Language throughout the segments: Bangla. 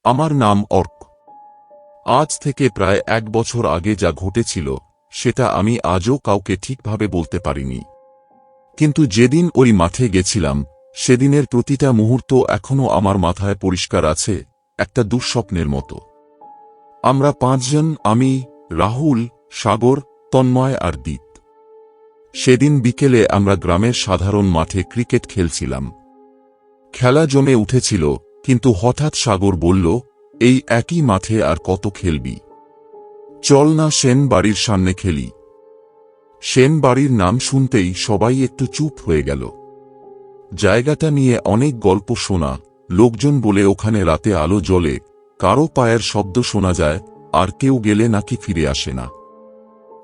আমার নাম অর্ক। আজ থেকে প্রায় 1 বছর আগে যা ঘটেছিল সেটা আমি আজও কাউকে ঠিকভাবে বলতে পারিনি। কিন্তু যেদিন ওই মাঠে গেছিলাম সেদিনের প্রতিটা মুহূর্ত এখনো আমার মাথায় পরিষ্কার আছে, একটা দুঃস্বপ্নের মতো। আমরা 5 জন, আমি, রাহুল, সাগর, তন্ময় আর দীপ। সেদিন বিকেলে আমরা গ্রামের সাধারণ মাঠে ক্রিকেট খেলছিলাম। খেলা জমে উঠেছিল, কিন্তু হঠাৎ সাগর বলল, এই একই মাঠে আর কত খেলবি? চল না সেন বাড়ির সামনে খেলি। সেন বাড়ির নাম শুনতেই সবাই একটু চুপ হয়ে গেল। জায়গাটা নিয়ে অনেক গল্প শোনা, লোকজন বলে ওখানে রাতে আলো জ্বলে, কারো পায়ের শব্দ শোনা যায়, আর কেউ গেলে নাকি ফিরে আসে না।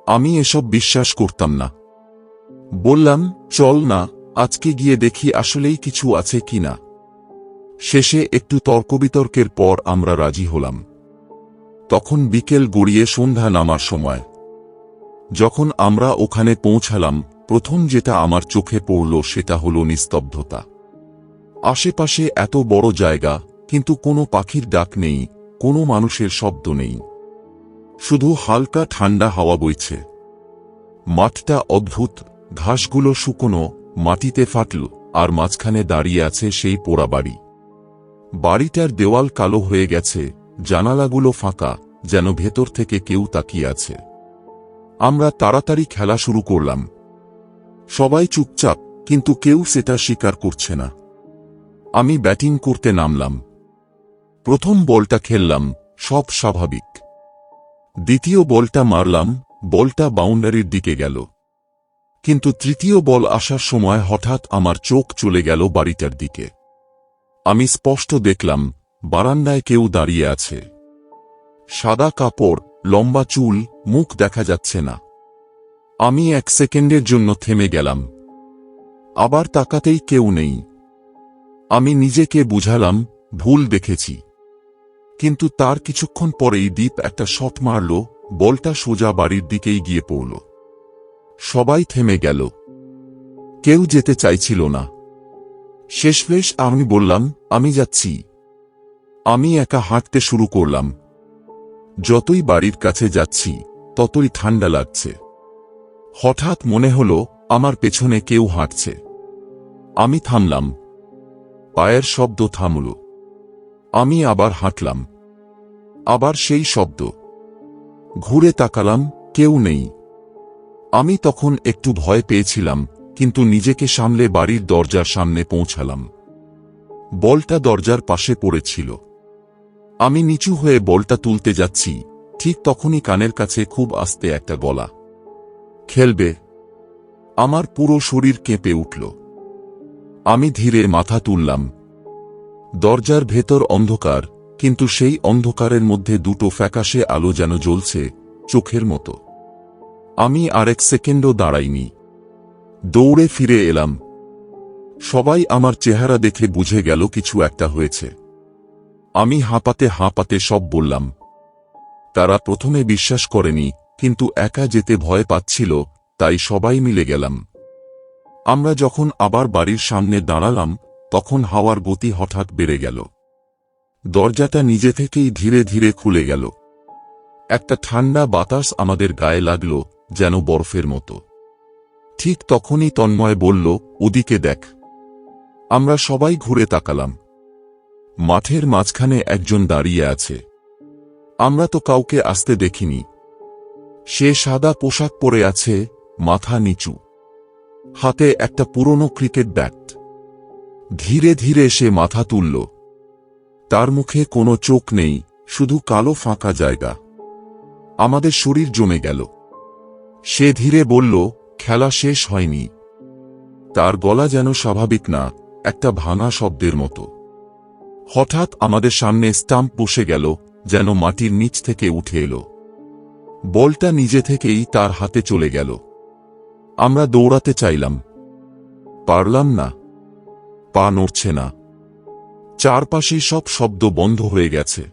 আমি এসব বিশ্বাস করতাম না। বললাম, চল না, আজকে গিয়ে দেখি আসলেই কিছু আছে কিনা। শেষে একটু তর্কবিতর্কের পর আমরা রাজি হলাম। তখন বিকেল গড়িয়ে সন্ধ্যা নামার সময়। যখন আমরা ওখানে পৌঁছালাম, প্রথম যেটা আমার চোখে পড়ল সেটা হলো নিস্তব্ধতা। আশেপাশে এত বড় জায়গা, কিন্তু কোনো পাখির ডাক নেই, কোনো মানুষের শব্দ নেই। শুধু হালকা ঠান্ডা হাওয়া বইছে। মাঠটা অদ্ভুত, ঘাসগুলো শুকনো, মাটিতে ফাটল, আর মাঝখানে দাঁড়িয়ে আছে সেই পোড়া বাড়ি। বাড়িটার দেওয়াল কালো হয়ে গেছে, জানালাগুলো ফাঁকা, যেন ভেতর থেকে কেউ তাকিয়ে আছে। আমরা তাড়াতাড়ি খেলা শুরু করলাম। সবাই চুপচাপ, কিন্তু কেউ সেটা স্বীকার করছে না। আমি ব্যাটিং করতে নামলাম। প্রথম বলটা খেললাম, সব স্বাভাবিক। দ্বিতীয় বলটা মারলাম, বলটা বাউন্ডারির দিকে গেল। কিন্তু তৃতীয় বল আসার সময় হঠাৎ আমার চোখ চলে গেল বাড়িটার দিকে। আমি স্পষ্ট দেখলাম, বারান্দায় কেউ দাঁড়িয়ে আছে। সাদা কাপড়, লম্বা চুল, মুখ দেখা যাচ্ছে না। আমি 1 সেকেন্ডের জন্য থেমে গেলাম। আবার তাকাতেই কেউ নেই। আমি নিজেকে বুঝালাম, ভুল দেখেছি। কিন্তু তার কিছুক্ষণ পরেই দীপ একটা শট মারল, বলটা সোজা বাড়ির দিকেই গিয়ে পড়ল। সবাই থেমে গেল। কেউ যেতে চাইছিল না। শেষমেশ আমি বললাম, আমি যাচ্ছি। আমি একা হাঁটতে শুরু করলাম। যতই বাড়ির কাছে যাচ্ছি, ততই ঠান্ডা লাগছে। হঠাৎ মনে হলো আমার পেছনে কেউ হাঁটছে। আমি থামলাম। পায়ের শব্দ থামল। আমি আবার হাঁটলাম। আবার সেই শব্দ। ঘুরে তাকালাম, কেউ নেই। আমি তখন একটু ভয় পেয়েছিলাম, কিন্তু নিজেকে সামলে বাড়ির দরজার সামনে পৌঁছালাম। বলটা দরজার পাশে পড়েছিল। আমি নিচু হয়ে বলটা তুলতে যাচ্ছি, ঠিক তখনই কানের কাছে খুব আস্তে একটা গলা, খেলবে। আমার পুরো শরীর কেঁপে উঠল। আমি ধীরে মাথা তুললাম। দরজার ভেতর অন্ধকার, কিন্তু সেই অন্ধকারের মধ্যে দুটো ফ্যাকাশে আলো যেন জ্বলছে, চোখের মতো। আমি আর 1 সেকেন্ডও দাঁড়াইনি। দৌড়ে ফিরে এলাম। সবাই আমার চেহারা দেখে বুঝে গেল কিছু একটা হয়েছে। আমি হাঁপাতে হাঁপাতে সব বললাম। তারা প্রথমে বিশ্বাস করেনি, কিন্তু একা যেতে ভয় পাচ্ছিল, তাই সবাই মিলে গেলাম। আমরা যখন আবার বাড়ির সামনে দাঁড়ালাম, তখন হাওয়ার গতি হঠাৎ বেড়ে গেল। দরজাটা নিজে থেকেই ধীরে ধীরে খুলে গেল। একটা ঠান্ডা বাতাস আমাদের গায়ে লাগল, যেন বরফের মতো। ঠিক তখনই তন্ময় বলল, ওদিকে দেখ। আমরা সবাই ঘুরে তাকালাম। মাঠের মাঝখানে একজন দাঁড়িয়ে আছে। আমরা তো কাউকে আসতে দেখিনি। সে সাদা পোশাক পরে আছে, মাথা নিচু। হাতে একটা পুরনো ক্রিকেট ব্যাট। ধীরে ধীরে সে মাথা তুলল। তার মুখে কোনো চোখ নেই, শুধু কালো ফাঁকা জায়গা। আমাদের শরীর জমে গেল। সে ধীরে বলল, খেলা শেষ হয়নি। তার গলা যেন স্বাভাবিক না, একটা ভাঙা শব্দের মতো। হঠাৎ আমাদের সামনে স্টাম্প বসে গেল, যেন মাটির নিচ থেকে উঠে এলো। বলটা নিজে থেকেই তার হাতে চলে গেল। আমরা দৌড়াতে চাইলাম। পারলাম না। পা নড়ছে না। চারপাশে সব শব্দ বন্ধ হয়ে গেছে।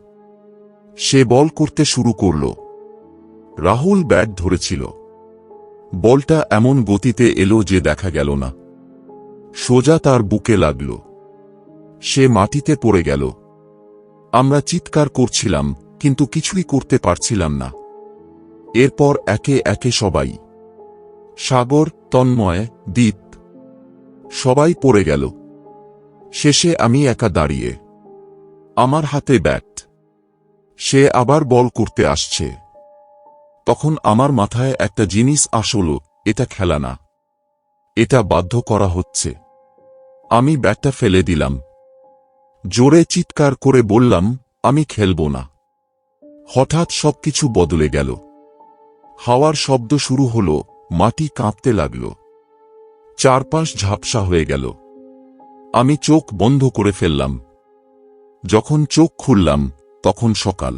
সে বল করতে শুরু করল। রাহুল ব্যাট ধরেছিল। বলটা এমন গতিতে এলো যে দেখা গেল না। সোজা তার বুকে লাগল। সে মাটিতে পড়ে গেল। আমরা চিৎকার করছিলাম, কিন্তু কিছুই করতে পারছিলাম না। এরপর একে একে সবাই, সাগর, তন্ময়, দীপ, সবাই পড়ে গেল। শেষে আমি একা দাঁড়িয়ে, আমার হাতে ব্যাট। সে আবার বল করতে আসছে। তখন আমার মাথায় একটা জিনিস আসলো, এটা খেলা না, এটা বাধ্য করা হচ্ছে। আমি ব্যাটটা ফেলে দিলাম। জোরে চিৎকার করে বললাম, আমি খেলব না। হঠাৎ সবকিছু বদলে গেল। হাওয়ার শব্দ শুরু হলো, মাটি কাঁপতে লাগল, চারপাশ ঝাপসা হয়ে গেল। আমি চোখ বন্ধ করে ফেললাম। যখন চোখ খুললাম, তখন সকাল।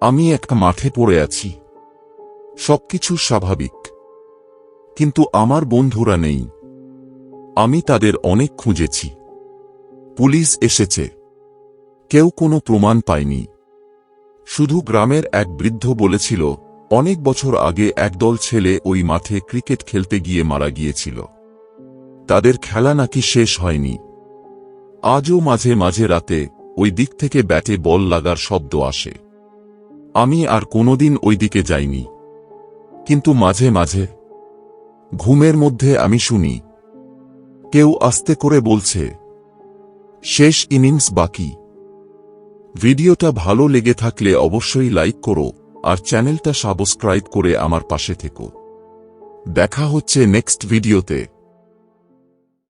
আমি একটা মাঠে পড়ে আছি। সবকিছু স্বাভাবিক, কিন্তু আমার বন্ধুরা নেই। আমি তাদের অনেক খুঁজেছি। পুলিশ এসেছে, কেউ কোনো প্রমাণ পায়নি। শুধু গ্রামের এক বৃদ্ধ বলেছিল, অনেক বছর আগে একদল ছেলে ওই মাঠে ক্রিকেট খেলতে গিয়ে মারা গিয়েছিল। তাদের খেলা নাকি শেষ হয়নি। আজও মাঝে মাঝে রাতে ওই দিক থেকে ব্যাটে বল লাগার শব্দ আসে। আমি আর কোনোদিন ওই দিকে যাইনি, কিন্তু মাঝে মাঝে ঘুমের মধ্যে আমি শুনি কেউ আস্তে করে বলছে, শেষ ইনিংস বাকি। ভিডিওটা ভালো লেগে থাকলে অবশ্যই লাইক করো আর চ্যানেলটা সাবস্ক্রাইব করে আমার পাশে থেকো। দেখা হচ্ছে নেক্সট ভিডিওতে।